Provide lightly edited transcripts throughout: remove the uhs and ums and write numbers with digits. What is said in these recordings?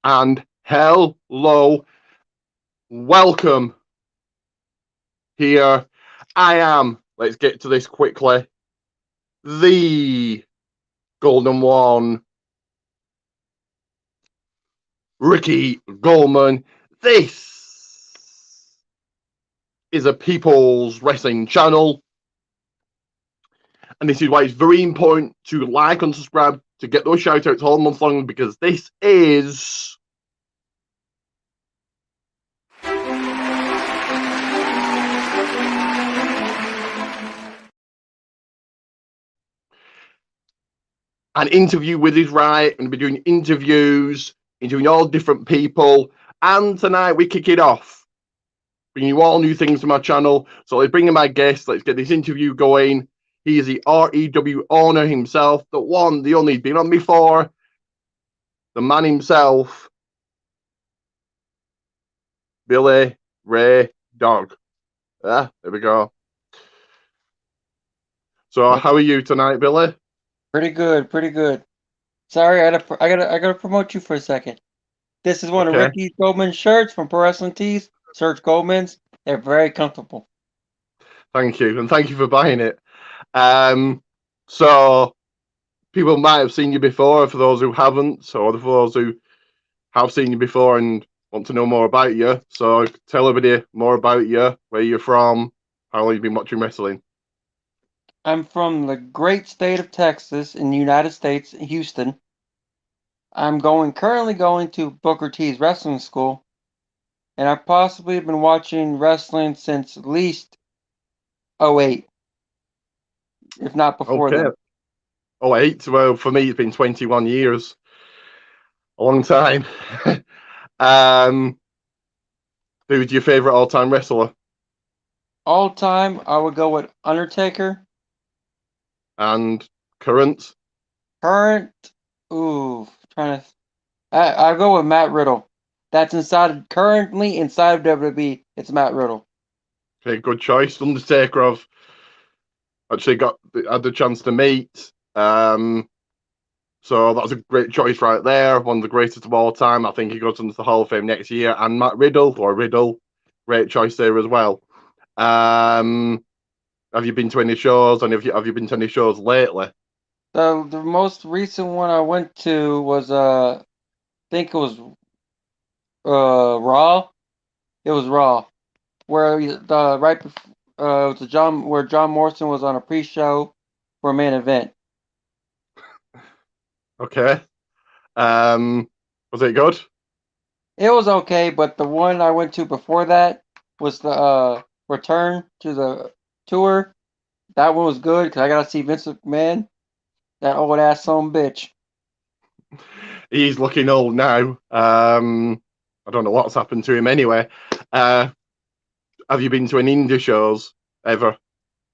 and hello, welcome here. I am, let's get to this quickly, the Golden One, Ricky Goldman. This is a People's Wrestling channel, and this is why it's very important to like and subscribe to get those shout outs all month long, because this is an interview with his right. I'm going to be doing interviews, interviewing all different people. And tonight we kick it off, bringing you all new things to my channel. So let's bring in my guest. Let's get this interview going. He is the REW owner himself, the one, the only, he's been on before, the man himself, Billy Raydog. Yeah, there we go. So how are you tonight, Billy? Pretty good, pretty good. Sorry, I gotta promote you for a second. This is one of Okay, Ricky Goldman's shirts from Pro Wrestling Tees. Search Goldman's. They're very comfortable. thank you, and thank you for buying it. So people might have seen you before, for those who haven't, or for those who have seen you before and want to know more about you. So tell everybody more about you, where you're from, how long you've been watching wrestling. I'm from the great state of Texas in the United States, Houston. I'm currently going to Booker T's wrestling school, and I've possibly been watching wrestling since at least '08, if not before Okay. then. Oh, eight. Well, for me, it's been 21 years, a long time. um, who's your favorite all-time wrestler? All time, I would go with Undertaker. And current? Current, ooh, trying to. I go with Matt Riddle. That's currently inside of WWE. It's Matt Riddle. Okay, good choice. Undertaker, I've actually had the chance to meet. So that's a great choice right there. One of the greatest of all time. I think he goes into the Hall of Fame next year. And Matt Riddle, great choice there as well. Have you been to any shows? And have you been to any shows lately? The most recent one I went to was I think it was Raw. It was Raw, where the right before it was the John where John Morrison was on a pre-show for a main event. Okay. Was it good? It was okay, but the one I went to before that was the return to the tour. That one was good because I got to see Vince McMahon, that old ass son of a bitch. He's looking old now. I don't know what's happened to him anyway. Uh, have you been to any indie shows ever?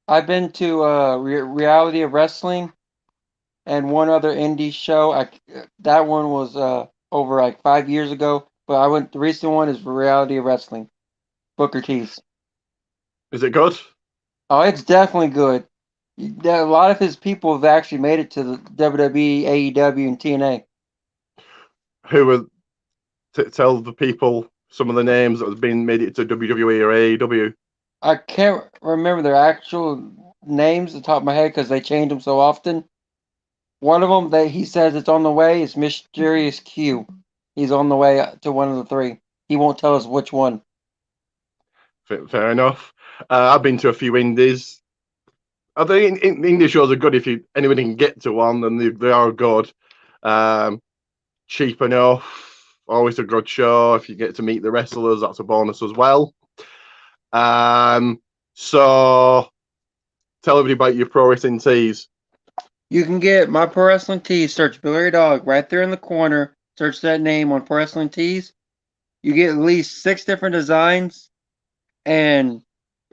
I've been to Reality of Wrestling and one other indie show. That one was over like 5 years ago, but I went. The recent one is Reality of Wrestling. Booker T's. Is it good? Oh, it's definitely good. A lot of his people have actually made it to the WWE, AEW, and TNA. Who were tell the people some of the names that have been made it to WWE or AEW? I can't remember their actual names at the top of my head because they change them so often. One of them that he says it's on the way is Mysterious Q. He's on the way to one of the three. He won't tell us which one. Fair enough. I've been to a few indies. I think indie shows are good if anybody can get to one, then they are good. Um, Cheap enough, always a good show. If you get to meet the wrestlers, that's a bonus as well. So tell everybody about your pro wrestling tees. You can get my Pro Wrestling Tees. Search Billy Dog right there in the corner. Search that name on Pro Wrestling Tees. You get at least 6 different designs. And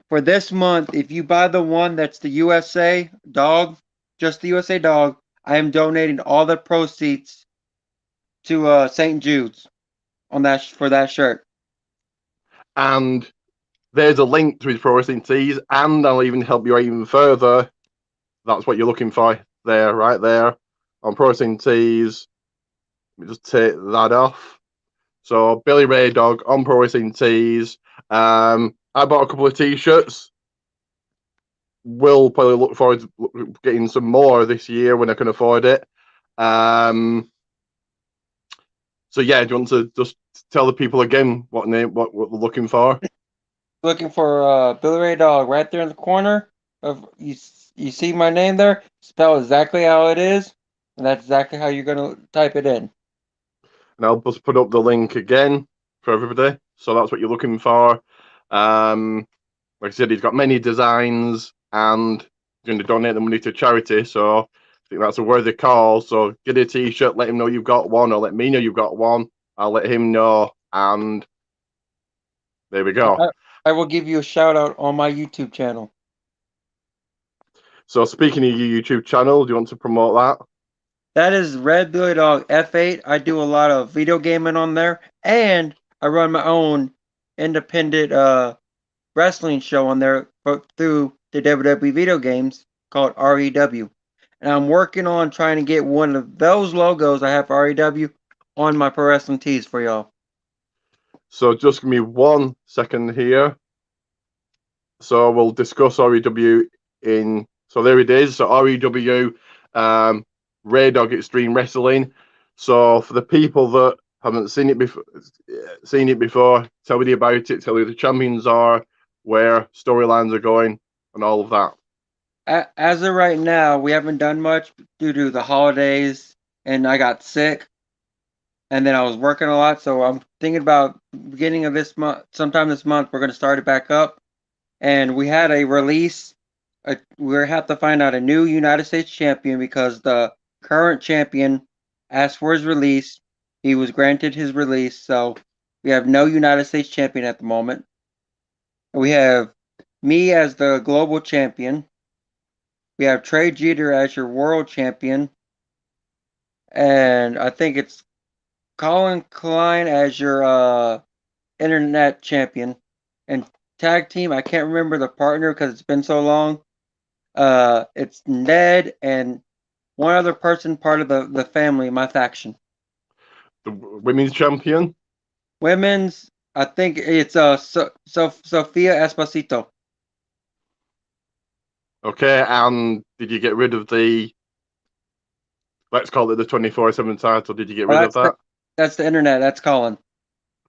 for this month, if you buy the one that's the USA dog, just the USA dog, I am donating all the proceeds to St. Jude's on that for that shirt. And there's a link to his pro wrestling tees, and I'll even help you out even further. That's what you're looking for there, right there on pro wrestling tees. Let me just take that off. So Billy Raydog on Pro Wrestling Tees. I bought a couple of T-shirts. Will probably look forward to getting some more this year when I can afford it. So yeah, do you want to just tell the people again what what we're looking for? Looking for Billy Ray Dog right there in the corner of you. You see my name there? Spell exactly how it is, and that's exactly how you're gonna type it in. And I'll just put up the link again for everybody. So that's what you're looking for. Like I said, he's got many designs and he's going to donate the money to charity. So I think that's a worthy call. So get a T-shirt, let him know you've got one, or let me know you've got one. I'll let him know, and there we go. I will give you a shout out on my YouTube channel. So speaking of your YouTube channel, do you want to promote that? That is Red Billy Dog F8. I do a lot of video gaming on there, and I run my own independent wrestling show on there through the WWE video games called REW. And I'm working on trying to get one of those logos I have for REW on my pro wrestling tees for y'all. So just give me 1 second here. So we'll discuss REW in. So there it is. So REW, Raydog Extreme Wrestling. So for the people that haven't seen it before, tell me about it. Tell me who the champions are, where storylines are going, and all of that. As of right now, we haven't done much due to the holidays, and I got sick, and then I was working a lot. So I'm thinking about beginning of this month, sometime this month, we're going to start it back up. And we had a release. We have to find out a new United States champion because the current champion asked for his release. He was granted his release, so we have no United States champion at the moment. We have me as the global champion. We have Trey Jeter as your world champion, and I think it's Colin Klein as your internet champion. And tag team, I can't remember the partner because it's been so long. It's Ned and one other person part of the family, my faction. The women's champion. Women's, I think it's Sophia Esposito. Okay, and did you get rid of the? Let's call it the 24/7 title. Did you get rid of that? That's the internet. That's Colin.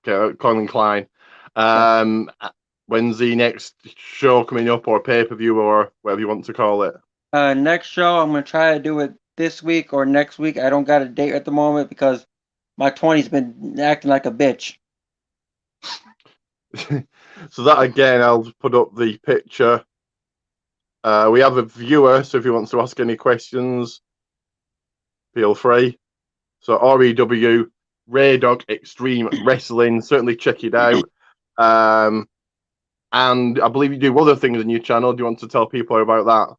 Okay, Colin Klein. When's the next show coming up, or pay-per-view, or whatever you want to call it? Next show, I'm gonna try to do it this week or next week. I don't got a date at the moment because my 20's been acting like a bitch. So that again, I'll put up the picture. We have a viewer, so if he wants to ask any questions, feel free. So REW, Raydog Extreme Wrestling, certainly check it out. And I believe you do other things on your channel. Do you want to tell people about that?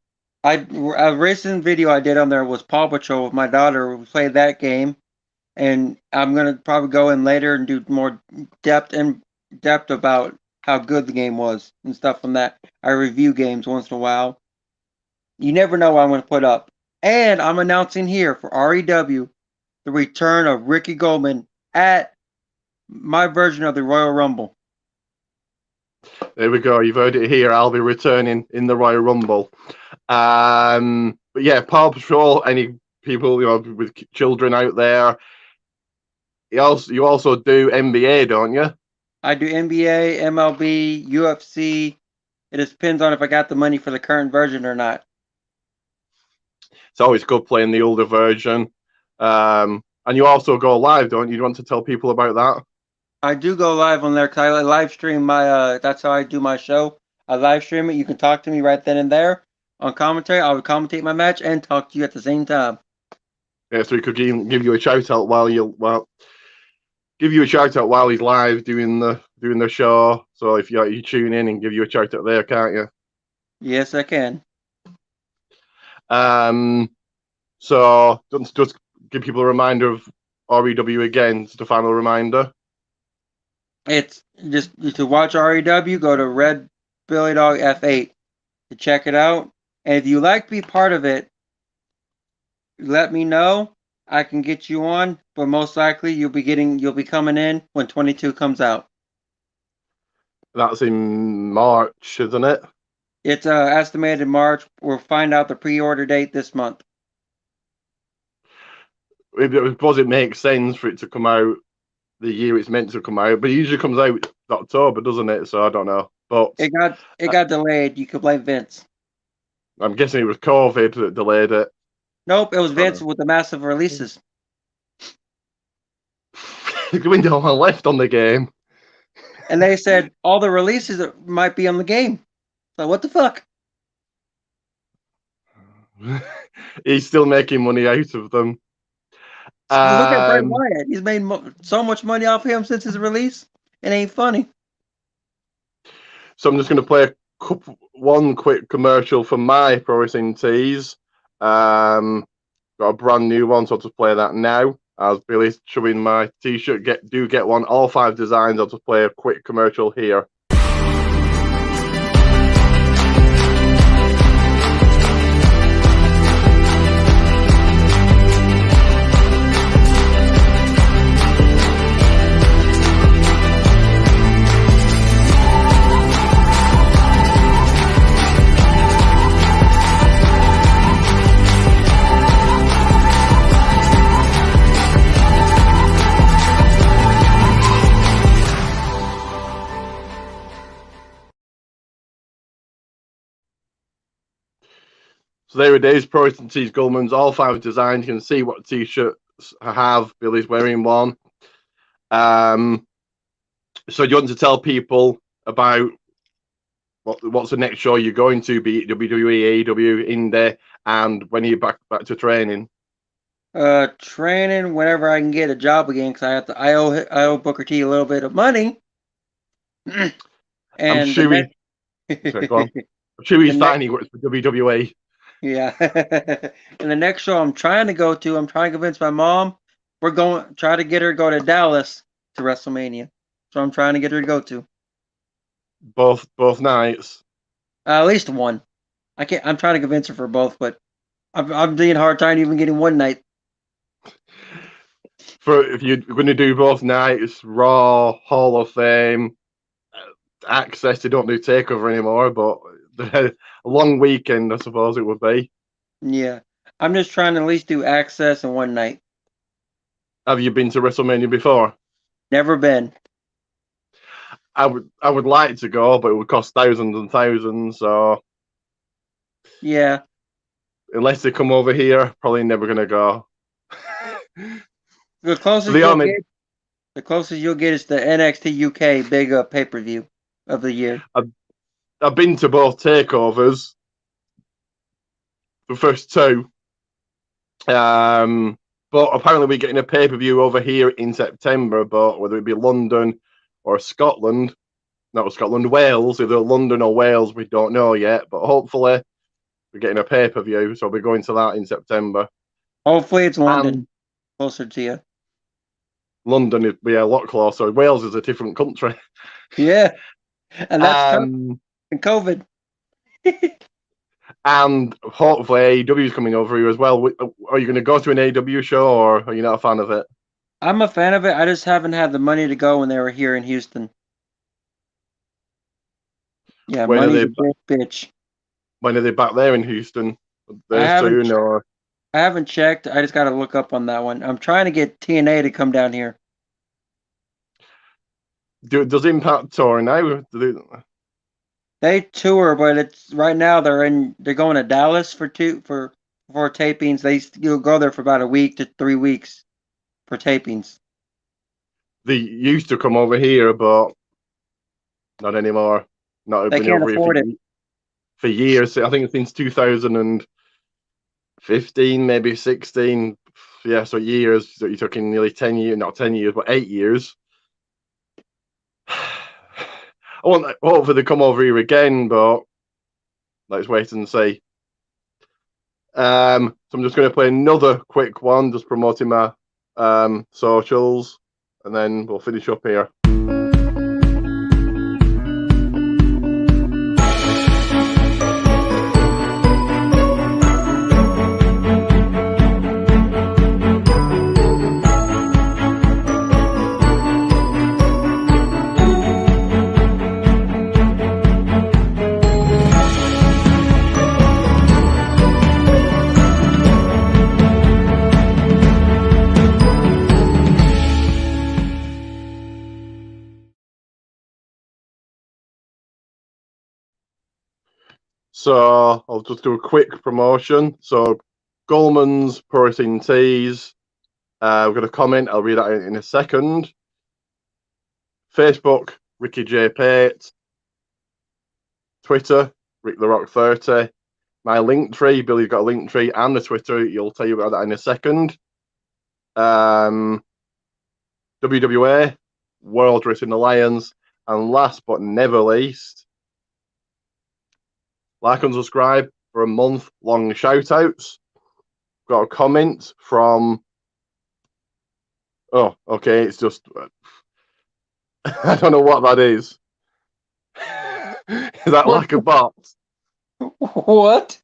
A recent video I did on there was Paw Patrol with my daughter. We played that game, and I'm gonna probably go in later and do more depth about how good the game was and stuff from that. I review games once in a while. You never know what I'm gonna put up. And I'm announcing here for REW the return of Ricky Goldman at my version of the Royal Rumble. There we go. You've heard it here. I'll be returning in the Royal Rumble. But yeah, Paw Patrol. Any people with children out there? You also do NBA, don't you? I do NBA, MLB, UFC. It just depends on if I got the money for the current version or not. It's always good playing the older version. And you also go live, don't you? You want to tell people about that? I do go live on there because I live stream my. That's how I do my show. I live stream it. You can talk to me right then and there on commentary. I would commentate my match and talk to you at the same time. Yeah, so we could give you a shout out while he's live doing the show. So if you tune in and give you a shout out there, can't you? Yes, I can. So just give people a reminder of REW again. Just a final reminder. It's just to watch REW, go to Red Billy Dog F8 to check it out. And if you like to be part of it, let me know. I can get you on, but most likely you'll be coming in when 22 comes out. That's in March, isn't it? It's estimated March. We'll find out the pre-order date this month. I suppose it makes sense for it to come out the year it's meant to come out, but it usually comes out October, doesn't it? So I don't know. But It got delayed. You could blame Vince. I'm guessing it was COVID that delayed it. Nope, it was Vince with the massive releases. We don't have left on the game. And they said all the releases might be on the game. So what the fuck? He's still making money out of them. Look at Bray Wyatt. He's made so much money off him since his release. It ain't funny. So I'm just going to play one quick commercial for my Pro Wrestling Tees. Got a brand new one, so I'll just play that now. As Billy's showing my T-shirt, get one. All 5 designs. I'll just play a quick commercial here. So there it is, Pro Wrestling Tees Goldman's, all 5 designs. You can see what T-shirts I have. Billy's wearing one. So do you want to tell people about what's the next show you're going to, be it WWE, AEW, Indie, and when are you back to training? Training whenever I can get a job again, because I owe Booker T a little bit of money. And I'm sure he's fine. He works for WWE. Yeah. And the next show I'm trying to go to, I'm trying to convince my mom, try to get her to go to Dallas to WrestleMania. So I'm trying to get her to go to. Both nights? At least one. I'm trying to convince her for both, but I'm being hard time even getting one night. If you're going to do both nights, Raw, Hall of Fame, Access, they don't do Takeover anymore, but a long weekend, I suppose it would be. Yeah. I'm just trying to at least do Access in one night. Have you been to WrestleMania before? Never been. I would like to go, but it would cost thousands and thousands, so yeah. Unless they come over here, probably never gonna go. The closest you'll get is the NXT UK big pay-per-view of the year. I've been to both takeovers, the first 2. But apparently we're getting a pay-per-view over here in September, but whether it be London or Scotland, Wales, either London or Wales, we don't know yet, but hopefully we're getting a pay-per-view, so we're going to that in September. Hopefully it's London, closer to you. London is a lot closer. Wales is a different country. Yeah, and that's COVID. And hopefully AEW is coming over here as well. Are you going to go to an AEW show, or are you not a fan of it? I'm a fan of it. I just haven't had the money to go when they were here in Houston. Yeah, money's a big bitch. When are they back there in Houston? I haven't checked. I just got to look up on that one. I'm trying to get TNA to come down here. Does Impact tour now? They tour, but it's right now they're going to Dallas for tapings. You'll go there for about a week to 3 weeks for tapings. They used to come over here, but not anymore. They can't afford it for years. I think since 2015, maybe 16. Yeah, so years. So you're talking nearly 10 years, not 10 years, but 8 years. Hopefully they come over here again, but let's wait and see. So I'm just going to play another quick one, just promoting my socials, and then we'll finish up here. So I'll just do a quick promotion. So Goldman's Protein Teas. We've got a comment. I'll read that in a second. Facebook, Ricky J. Pate. Twitter, Rick the Rock 30. My link tree, Billy's got a link tree and the Twitter. You'll tell you about that in a second. WWA, World Wrestling Alliance, and last but never least, like and subscribe for a month-long shout-outs. Got a comment from... Oh, okay, it's just... I don't know what that is. Is that like a bot? What?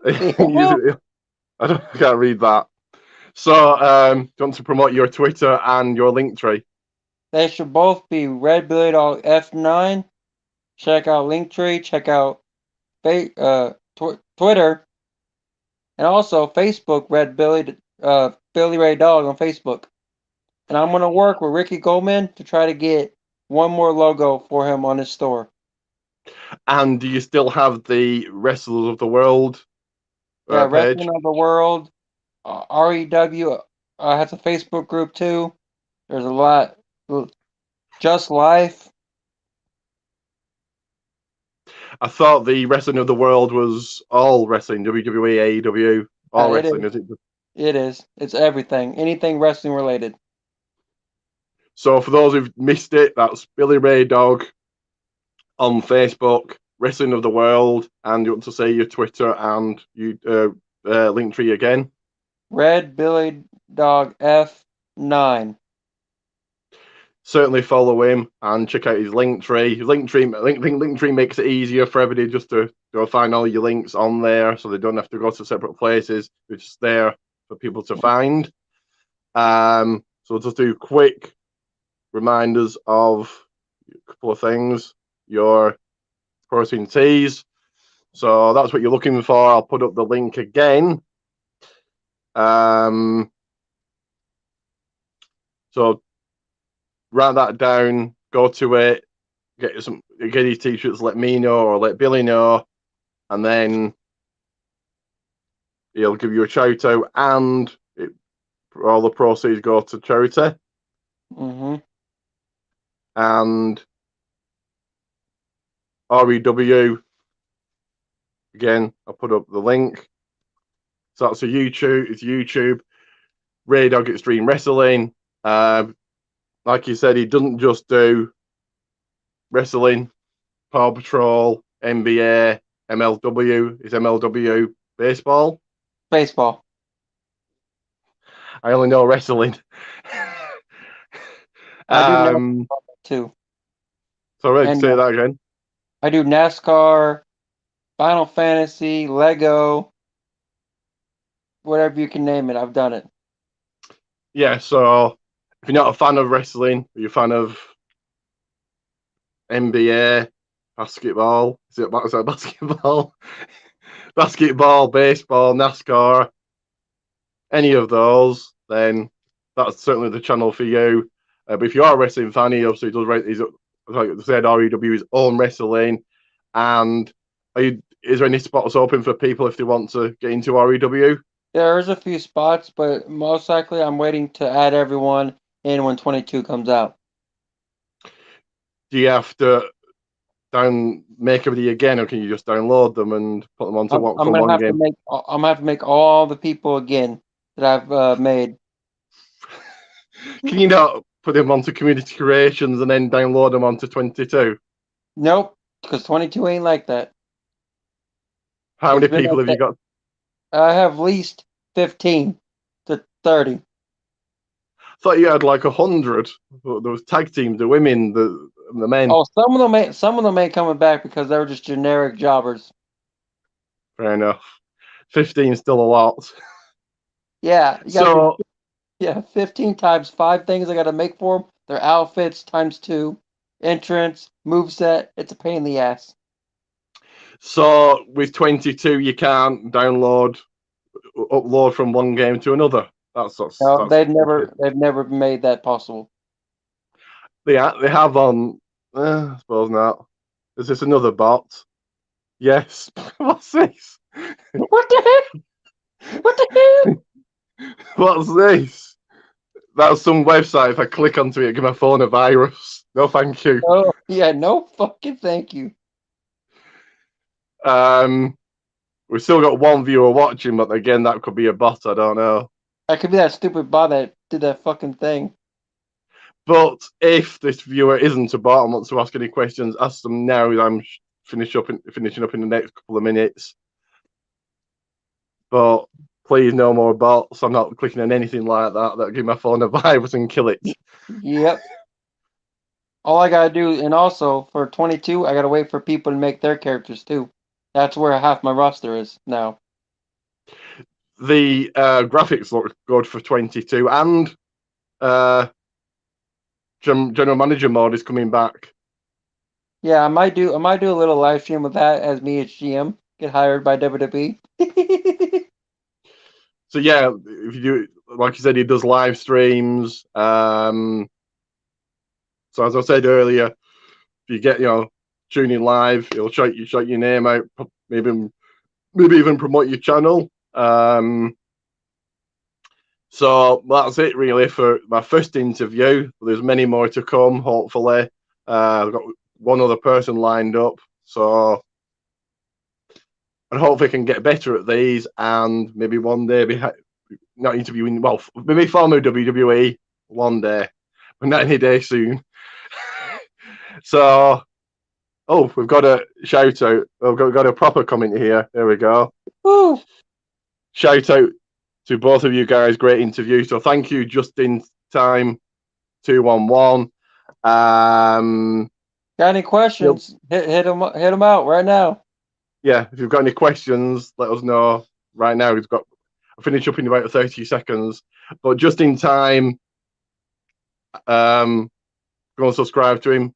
I can't read that. So, do you want to promote your Twitter and your link tree? They should both be Red Billy Dog F9. Check out Linktree. Check out Twitter, and also Facebook. Billy Ray Dog on Facebook. And I'm gonna work with Ricky Goldman to try to get one more logo for him on his store. And do you still have the Wrestlers of the World page? Wrestling of the World. REW has a Facebook group too. There's a lot. Just Life. I thought the Wrestling of the World was all wrestling, WWE, AEW, all wrestling, is it? It is. It's everything. Anything wrestling related. So for those who've missed it, that's Billy Ray Dog on Facebook, Wrestling of the World, and you want to say your Twitter and you link tree again? Red Billy Dog F9. Certainly follow him and check out his link tree. His link tree makes it easier for everybody just to go find all your links on there, so they don't have to go to separate places. It's just there for people to find. So just do quick reminders of a couple of things. Your protein teas. So that's what you're looking for. I'll put up the link again. So write that down, go to it, get these t-shirts, let me know or let Billy know, and then he'll give you a shout out, and all the proceeds go to charity. And REW, again, I'll put up the link. So that's it's YouTube, Raydog Extreme Wrestling. Like you said, he doesn't just do wrestling, Paw Patrol, NBA, MLW. Is MLW baseball? Baseball. I only know wrestling. I do NASCAR too. Sorry, say that again. I do NASCAR, Final Fantasy, Lego, whatever you can name it. I've done it. Yeah, so if you're not a fan of wrestling, you're a fan of NBA, basketball. Is that basketball? Basketball, baseball, NASCAR, any of those, then that's certainly the channel for you. But if you are a wrestling fan, he obviously does like I said, REW his own wrestling. And is there any spots open for people if they want to get into REW? There's a few spots, but most likely I'm waiting to add everyone in when 22 comes out. Do you have to make everybody again, or can you just download them and put them onto I'm gonna have to make all the people again that I've made. Can you not put them onto community creations and then download them onto 22? Nope, because 22 ain't like that. How many people have you got? I have at least 15 to 30. I thought you had like 100. Those tag teams, the women, the men. Oh, some of them ain't coming back because they were just generic jobbers. Fair enough. 15 is still a lot. Yeah, 15 times 5 things I got to make for them. Their outfits times 2, entrance, moveset. It's a pain in the ass. So with 22, you can't upload from one game to another. They've never made that possible. They have on. I suppose not. Is this another bot? Yes. What's this? What the heck? What the hell? What's this? That's some website. If I click onto it, give my phone a virus. No, thank you. Oh, yeah, no fucking thank you. We've still got one viewer watching, but again, that could be a bot. I don't know. That could be that stupid bot that did that fucking thing. But if this viewer isn't a bot and wants to ask any questions, ask them now. I'm finishing up in the next couple of minutes. But please, no more bots. I'm not clicking on anything like that. That'll give my phone a virus and kill it. Yep. All I gotta do, and also for 22, I gotta wait for people to make their characters too. That's where half my roster is now. The graphics look good for 22, and general manager mode is coming back. Yeah, I might do a little live stream with that as me as GM get hired by WWE. So yeah, if you do, like you said, he does live streams. So as I said earlier, if you get tuning live, it'll shout your name out, maybe even promote your channel. So that's it really for my first interview. There's many more to come, hopefully. I've got one other person lined up, so and hopefully I can get better at these, and maybe one day be not interviewing. Well, maybe former WWE one day, but not any day soon. So, oh, we've got a shout out. We've got a proper comment here. There we go. Woo! Shout out to both of you guys. Great interview. So thank you, Just in Time 211. Got any questions? Hit them out right now. Yeah, if you've got any questions, let us know right now. I'll finish up in about 30 seconds. But Just in Time, go and subscribe to him.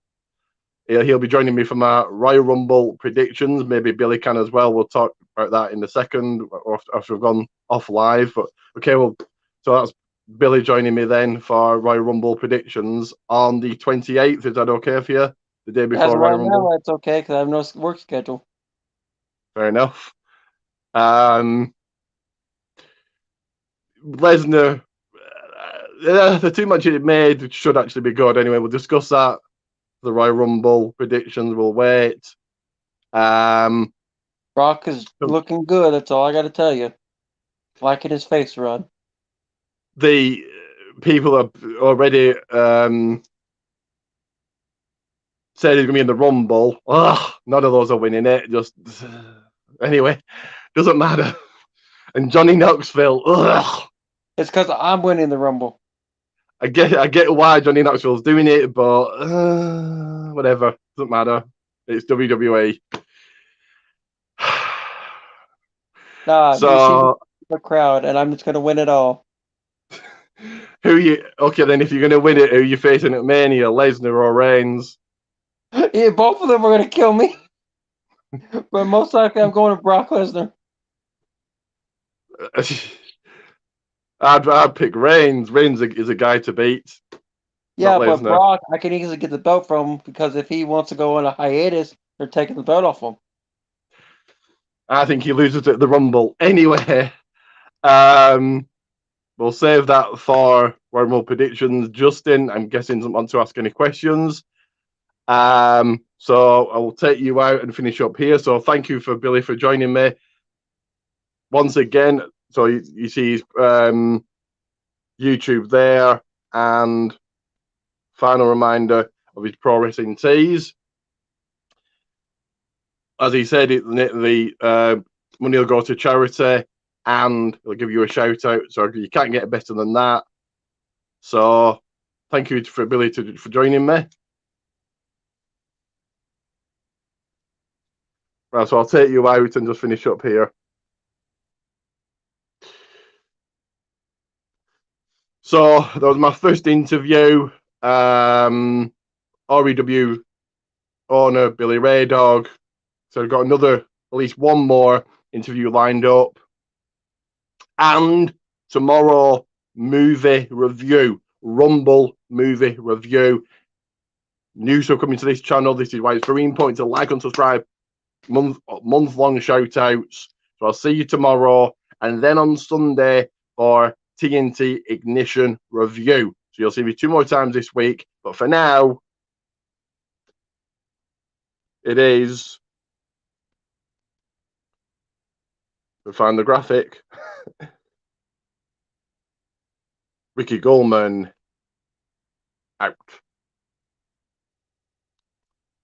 He'll be joining me for my Royal Rumble predictions. Maybe Billy can as well. We'll talk about that in a second, or after we've gone off live. But okay, so that's Billy joining me then for Royal Rumble predictions on the 28th. Is that okay for you? The day before Royal Rumble? Now, it's okay because I have no work schedule. Fair enough. Lesnar, the too much it made should actually be good. Anyway, we'll discuss that. The Royal Rumble predictions. We'll wait. Brock is looking good. That's all I got to tell you. Liking his face run. The people have already said he's going to be in the Rumble. Ugh, none of those are winning it. Just anyway, doesn't matter. And Johnny Knoxville. Ugh. It's because I'm winning the Rumble. I get why Johnny Knoxville's doing it, but whatever. Doesn't matter. It's WWE. Nah, so, you see the crowd, and I'm just going to win it all. Okay, then if you're going to win it, who are you facing at Mania, Lesnar or Reigns? Yeah, both of them are going to kill me. But most likely I'm going to Brock Lesnar. I'd pick Reigns. Reigns is a guy to beat. Yeah, but Brock, I can easily get the belt from him because if he wants to go on a hiatus, they're taking the belt off him. I think he loses at the Rumble. Anyway, we'll save that for Rumble predictions. Justin, I'm guessing, doesn't want to ask any questions. So I will take you out and finish up here. So thank you for Billy for joining me once again. So you see his YouTube there, and final reminder of his pro wrestling tees. As he said, the money will go to charity, and he'll give you a shout out. So you can't get better than that. So thank you for Billy for joining me. Right, so I'll take you out and just finish up here. So that was my first interview. REW owner Billy Raydog. So I've got at least one more interview lined up. And tomorrow, movie review, Rumble movie review. New stuff coming to this channel. This is why it's very important to like and subscribe month long shout outs. So I'll see you tomorrow, and then on Sunday for TNT Ignition review. So you'll see me 2 more times this week, but for now, it is. We find the graphic. Ricky Goldman out.